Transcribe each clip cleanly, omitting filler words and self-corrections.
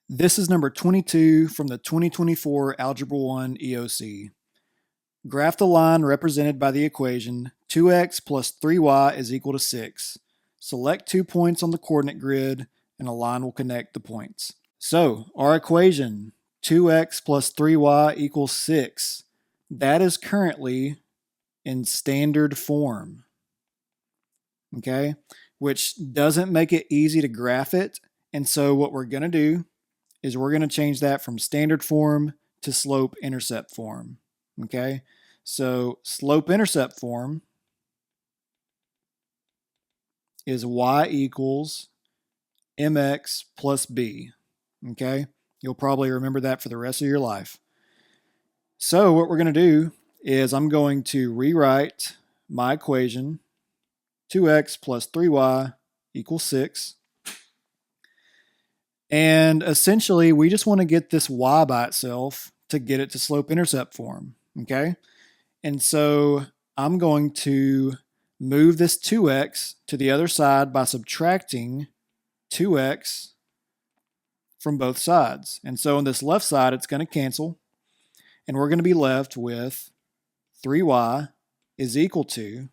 This is number 22 from the 2024 Algebra 1 EOC. Graph the line represented by the equation 2x plus 3y is equal to 6. Select 2 points on the coordinate grid and a line will connect the points. So our equation 2x plus 3y equals 6. That is currently in standard form, okay, which doesn't make it easy to graph it. And so what we're going to do is we're going to change that from standard form to slope-intercept form, okay? So slope-intercept form is y equals mx plus b, okay? You'll probably remember that for the rest of your life. So what we're going to do is I'm going to rewrite my equation 2x plus 3y equals 6. And essentially, we just want to get this y by itself to get it to slope-intercept form, okay? And so I'm going to move this 2x to the other side by subtracting 2x from both sides. And so on this left side, it's going to cancel, and we're going to be left with 3y is equal to,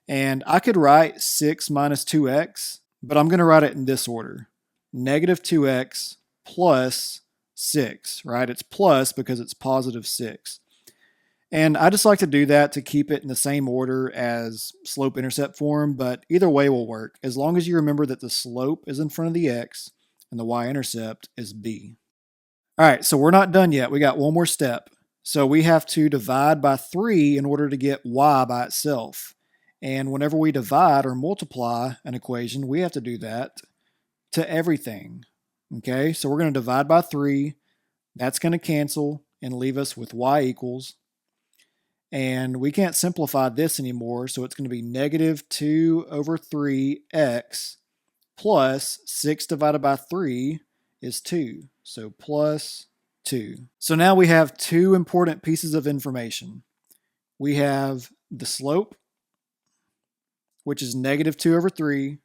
and I could write 6 minus 2x, but I'm going to write it in this order. Negative 2x plus 6, right? It's plus because it's positive 6. And I just like to do that to keep it in the same order as slope-intercept form, but either way will work, as long as you remember that the slope is in front of the x and the y-intercept is b. All right, so we're not done yet. We got one more step. So we have to divide by 3 in order to get y by itself. And whenever we divide or multiply an equation, we have to do that to everything, okay? So we're going to divide by 3. That's going to cancel and leave us with y equals. And we can't simplify this anymore, so it's going to be negative 2 over 3x plus 6 divided by 3 is 2. So plus 2. So now we have two important pieces of information. We have the slope, which is negative 2 over 3,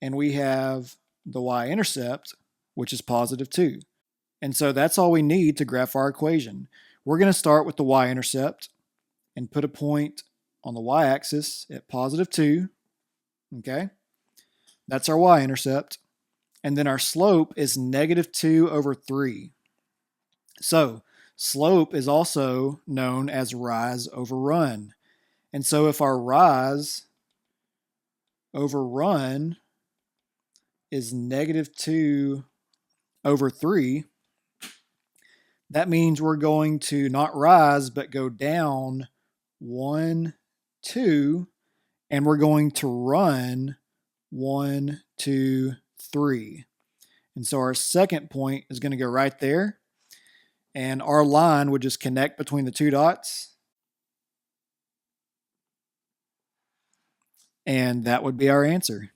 and we have the y-intercept, which is positive 2. And so that's all we need to graph our equation. We're going to start with the y-intercept and put a point on the y-axis at positive 2. Okay? That's our y-intercept. And then our slope is negative 2 over 3. So slope is also known as rise over run. And so if our rise over run is negative 2 over 3, that means we're going to not rise but go down 1, 2, and we're going to run 1, 2, 3. And so our second point is going to go right there, and our line would just connect between the two dots, and that would be our answer.